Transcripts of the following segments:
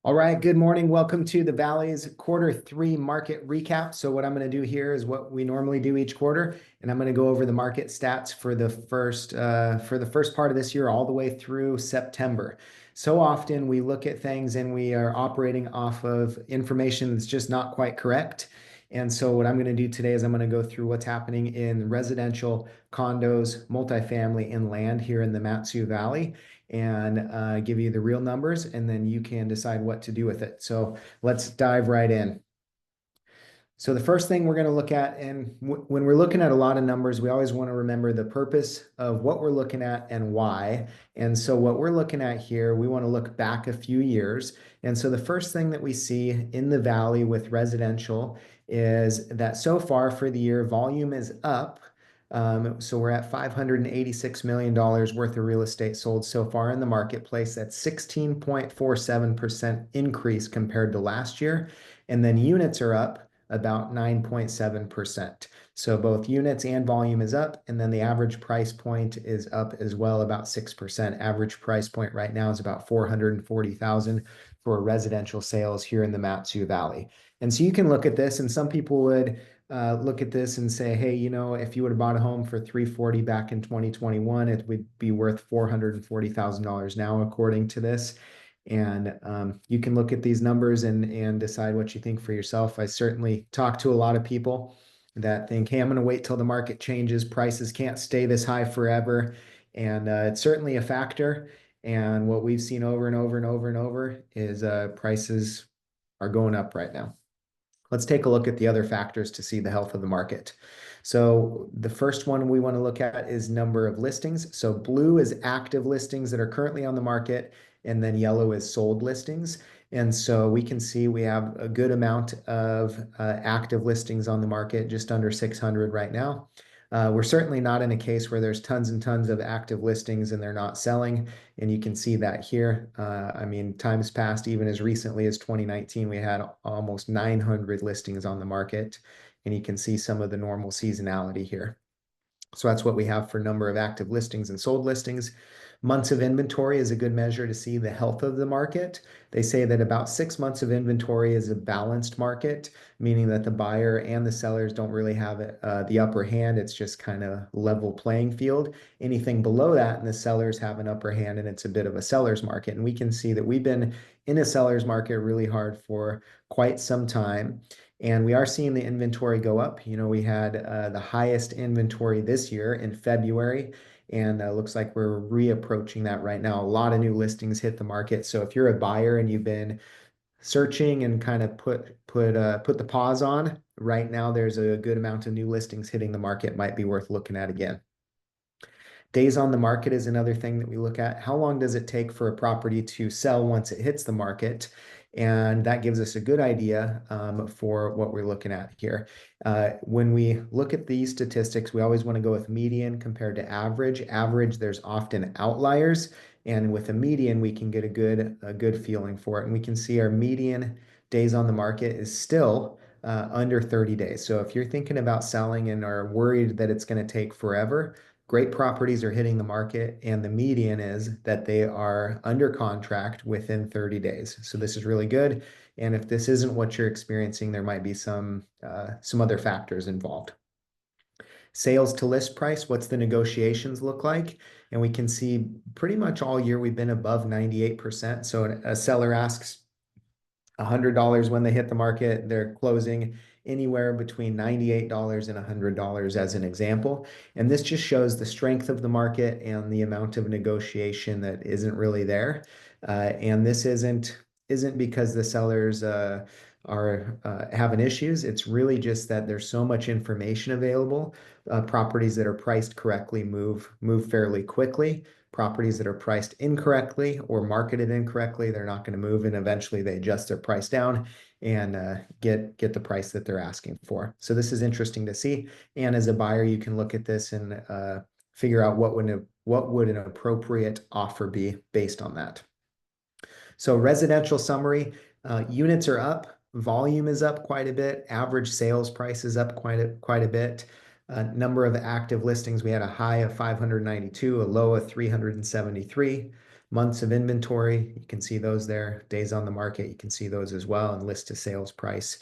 All right, good morning. Welcome to the Valley's Quarter 3 market recap. So what I'm going to do here is what we normally do each quarter, and I'm going to go over the market stats for the first part of this year all the way through September. So often we look at things and we are operating off of information that's just not quite correct. And so what I'm going to do today is I'm going to go through what's happening in residential, condos, multifamily, and land here in the Mat-Su Valley and give you the real numbers, and then you can decide what to do with it. So let's dive right in. So the first thing we're going to look at, and when we're looking at a lot of numbers, we always want to remember the purpose of what we're looking at and why. And so what we're looking at here, we want to look back a few years. And so the first thing that we see in the valley with residential is that so far for the year, volume is up. So we're at $586 million worth of real estate sold so far in the marketplace. That's 16.47% increase compared to last year. And then units are up about 9.7%. So both units and volume is up, and then the average price point is up as well, about 6%. Average price point right now is about 440,000 for residential sales here in the Mat-Su Valley. And so you can look at this, and some people would look at this and say, hey, if you would have bought a home for 340 back in 2021, it would be worth $440,000 now, according to this. And you can look at these numbers and decide what you think for yourself. I certainly talk to a lot of people that think, hey, I'm going to wait till the market changes. Prices can't stay this high forever. And it's certainly a factor. And what we've seen over and over and over and over is prices are going up right now. Let's take a look at the other factors to see the health of the market. So the first one we want to look at is number of listings. So blue is active listings that are currently on the market, and then yellow is sold listings. And so we can see we have a good amount of active listings on the market, just under 600 right now. We're certainly not in a case where there's tons and tons of active listings and they're not selling. And you can see that here. I mean, times past, even as recently as 2019, we had almost 900 listings on the market. And you can see some of the normal seasonality here. So that's what we have for number of active listings and sold listings. Months of inventory is a good measure to see the health of the market. They say that about 6 months of inventory is a balanced market, meaning that the buyer and the sellers don't really have the upper hand. It's just kind of level playing field. Anything below that, and the sellers have an upper hand, and it's a bit of a seller's market. And we can see that we've been in a seller's market really hard for quite some time. And we are seeing the inventory go up. We had the highest inventory this year in February, and looks like we're reapproaching that right now. A lot of new listings hit the market. So if you're a buyer and you've been searching and kind of put the pause on, right now there's a good amount of new listings hitting the market. Might be worth looking at again. Days on the market is another thing that we look at. How long does it take for a property to sell once it hits the market? And that gives us a good idea for what we're looking at here. When we look at these statistics, we always want to go with median compared to average. Average, there's often outliers. And with a median, we can get a good feeling for it. And we can see our median days on the market is still under 30 days. So if you're thinking about selling and are worried that it's going to take forever, great properties are hitting the market, and the median is that they are under contract within 30 days. So this is really good. And if this isn't what you're experiencing, there might be some other factors involved. Sales to list price, what's the negotiations look like? And we can see pretty much all year we've been above 98%. So a seller asks $100 when they hit the market, they're closing anywhere between $98 and $100 as an example. And this just shows the strength of the market and the amount of negotiation that isn't really there. And this isn't because the sellers are having issues. It's really just that there's so much information available. Properties that are priced correctly move fairly quickly. Properties that are priced incorrectly or marketed incorrectly, they're not going to move, and eventually they adjust their price down and get the price that they're asking for. So this is interesting to see. And as a buyer, you can look at this and figure out what would an appropriate offer be based on that. So residential summary, units are up, volume is up quite a bit, average sales price is up quite a bit. Number of active listings, we had a high of 592, a low of 373. Months of inventory, you can see those there. Days on the market, you can see those as well, and list to sales price.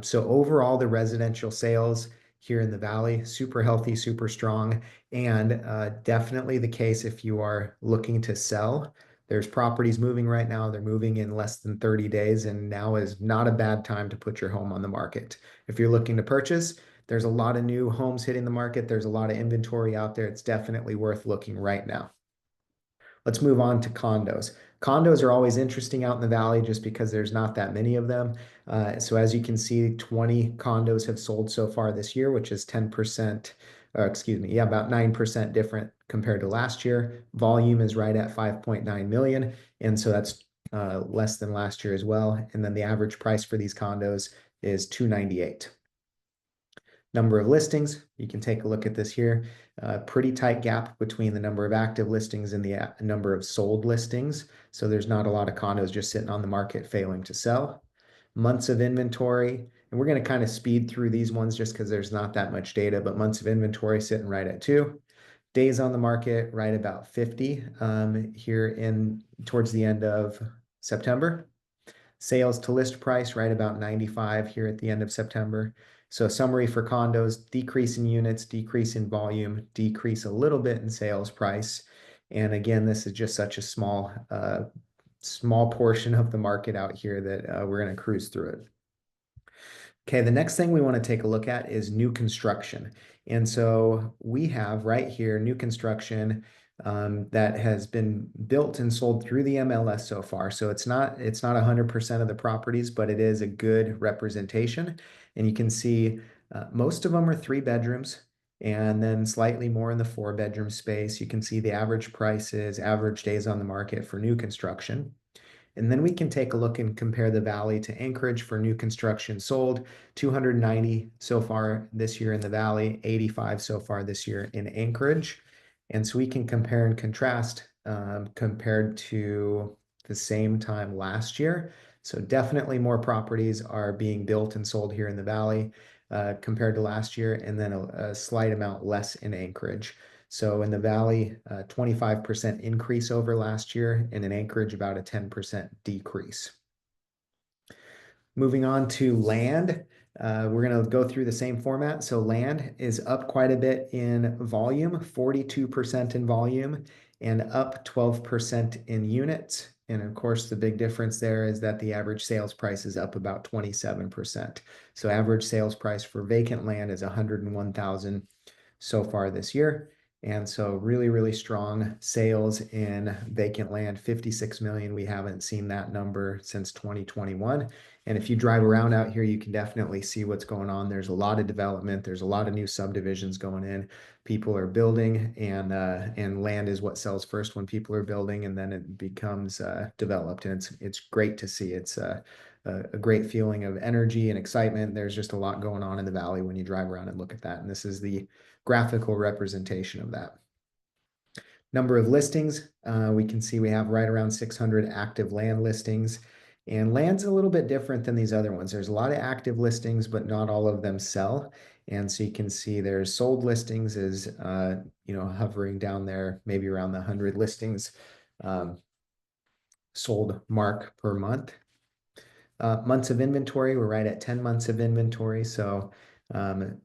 So overall, the residential sales here in the Valley, super healthy, super strong, and definitely the case if you are looking to sell. There's properties moving right now. They're moving in less than 30 days, and now is not a bad time to put your home on the market. If you're looking to purchase, there's a lot of new homes hitting the market. There's a lot of inventory out there. It's definitely worth looking right now. Let's move on to condos. Condos are always interesting out in the valley just because there's not that many of them. So as you can see, 20 condos have sold so far this year, which is 10%, or excuse me, yeah, about 9% different compared to last year. Volume is right at 5.9 million, and so that's less than last year as well. And then the average price for these condos is 298. Number of listings, you can take a look at this here. Pretty tight gap between the number of active listings and the number of sold listings. So there's not a lot of condos just sitting on the market failing to sell. Months of inventory, and we're going to kind of speed through these ones just because there's not that much data, but months of inventory sitting right at 2. Days on the market right about 50 here in towards the end of September. Sales to list price right about 95 here at the end of September. So summary for condos, decrease in units, decrease in volume, decrease a little bit in sales price. And again, this is just such a small portion of the market out here that we're going to cruise through it. Okay, the next thing we want to take a look at is new construction. And so we have right here new construction that has been built and sold through the MLS so far. So it's not 100% of the properties, but it is a good representation. And you can see most of them are 3 bedrooms and then slightly more in the 4 bedroom space. You can see the average prices, average days on the market for new construction. And then we can take a look and compare the Valley to Anchorage for new construction sold. 290 so far this year in the Valley, 85 so far this year in Anchorage. And so we can compare and contrast compared to the same time last year. So definitely more properties are being built and sold here in the Valley compared to last year, and then a slight amount less in Anchorage. So in the Valley, 25% increase over last year, and in Anchorage, about a 10% decrease. Moving on to land, we're going to go through the same format. So land is up quite a bit in volume, 42% in volume, and up 12% in units. And of course, the big difference there is that the average sales price is up about 27%. So average sales price for vacant land is 101,000 so far this year. And so really, really strong sales in vacant land, 56 million. We haven't seen that number since 2021. And if you drive around out here, you can definitely see what's going on. There's a lot of development. There's a lot of new subdivisions going in. People are building, and land is what sells first when people are building, and then it becomes developed. And it's great to see. It's a great feeling of energy and excitement. There's just a lot going on in the valley when you drive around and look at that. And this is the graphical representation of that. Number of listings, we can see we have right around 600 active land listings. And land's a little bit different than these other ones. There's a lot of active listings, but not all of them sell. And so you can see there's sold listings is, hovering down there, maybe around the 100 listings sold mark per month. Months of inventory, we're right at 10 months of inventory. So you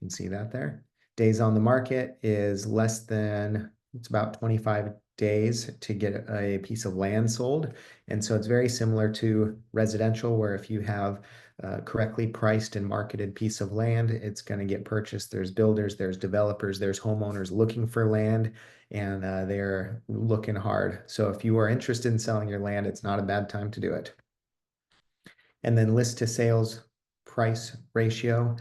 can see that there. Days on the market is less than, it's about 25 days to get a piece of land sold. And so it's very similar to residential, where if you have a correctly priced and marketed piece of land, it's going to get purchased. There's builders, there's developers, there's homeowners looking for land, and they're looking hard. So if you are interested in selling your land, it's not a bad time to do it. And then list to sales price ratio,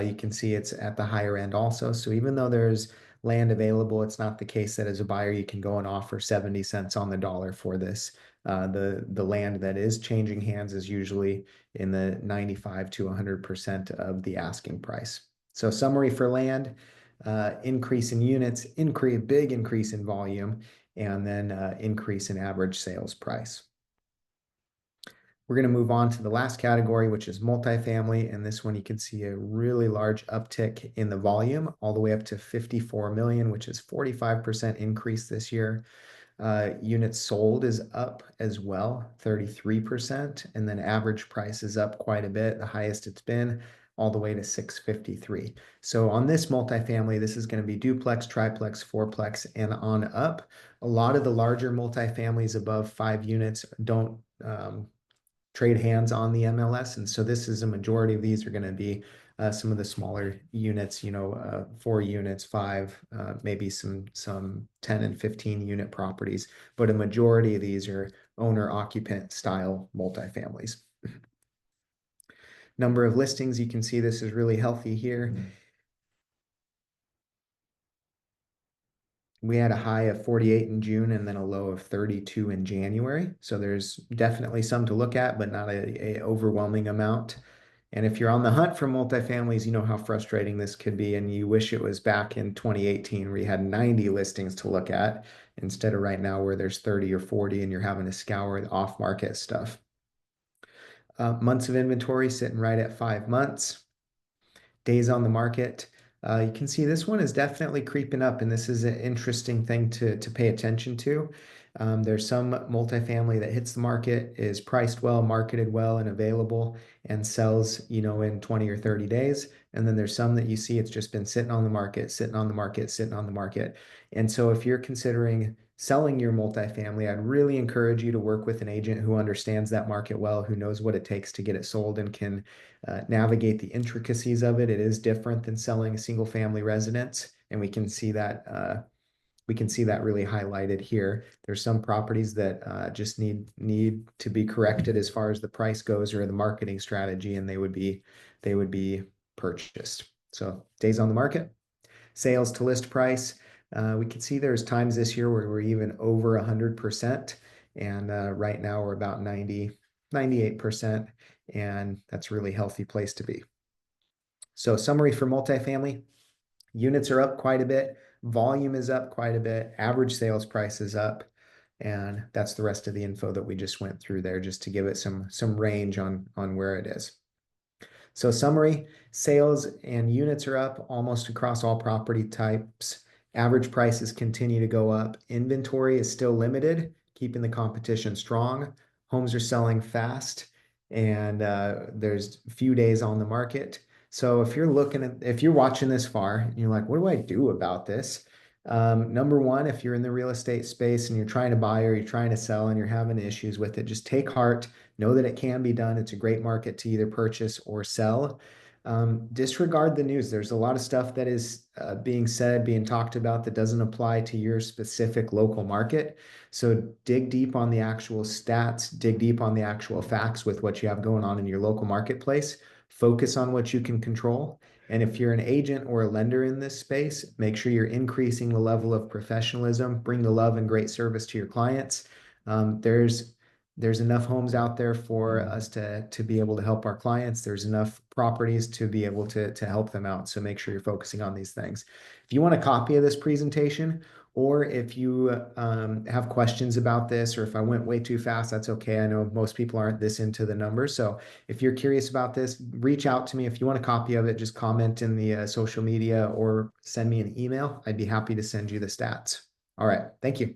you can see it's at the higher end also. So even though there's land available, it's not the case that as a buyer you can go and offer 70 cents on the dollar for this. The land that is changing hands is usually in the 95 to 100% of the asking price. So summary for land, increase in units, big increase in volume, and then increase in average sales price. We're going to move on to the last category, which is multifamily. And this one, you can see a really large uptick in the volume all the way up to 54 million, which is 45% increase this year. Units sold is up as well, 33%. And then average price is up quite a bit, the highest it's been, all the way to 653. So on this multifamily, this is going to be duplex, triplex, fourplex, and on up. A lot of the larger multifamilies above 5 units don't trade hands on the MLS. And so this is a majority of these are going to be some of the smaller units, 4 units, five, maybe some 10 and 15 unit properties, but a majority of these are owner occupant style multifamilies. Number of listings, you can see this is really healthy here. We had a high of 48 in June and then a low of 32 in January. So there's definitely some to look at, but not a overwhelming amount. And if you're on the hunt for multifamilies, you know how frustrating this could be. And you wish it was back in 2018 where you had 90 listings to look at instead of right now where there's 30 or 40 and you're having to scour the off market stuff. Months of inventory sitting right at 5 months. Days on the market. You can see this one is definitely creeping up, and this is an interesting thing to pay attention to. There's some multifamily that hits the market, is priced well, marketed well, and available, and sells, in 20 or 30 days. And then there's some that you see it's just been sitting on the market, sitting on the market, sitting on the market. And so if you're considering selling your multifamily, I'd really encourage you to work with an agent who understands that market well, who knows what it takes to get it sold and can navigate the intricacies of it. It is different than selling a single family residence, and we can see that really highlighted here. There's some properties that just need to be corrected as far as the price goes or the marketing strategy, and they would be purchased. So days on the market, sales to list price. We can see there's times this year where we're even over 100%, and right now we're about 98%, and that's a really healthy place to be. So summary for multifamily, units are up quite a bit, volume is up quite a bit, average sales price is up, and that's the rest of the info that we just went through there, just to give it some range on where it is. So summary, sales and units are up almost across all property types. Average prices continue to go up. Inventory is still limited, keeping the competition strong. Homes are selling fast, and there's few days on the market. So if you're watching this far and you're like, what do I do about this? Number one, if you're in the real estate space and you're trying to buy or you're trying to sell and you're having issues with it, just take heart. Know that it can be done. It's a great market to either purchase or sell. Disregard the news. There's a lot of stuff that is being said, being talked about that doesn't apply to your specific local market. So dig deep on the actual stats, dig deep on the actual facts with what you have going on in your local marketplace. Focus on what you can control. And if you're an agent or a lender in this space, make sure you're increasing the level of professionalism, bring the love and great service to your clients. There's enough homes out there for us to be able to help our clients. There's enough properties to be able to help them out. So make sure you're focusing on these things. If you want a copy of this presentation, or if you have questions about this, or if I went way too fast, that's okay. I know most people aren't this into the numbers. So if you're curious about this, reach out to me. If you want a copy of it, just comment in the social media or send me an email. I'd be happy to send you the stats. All right. Thank you.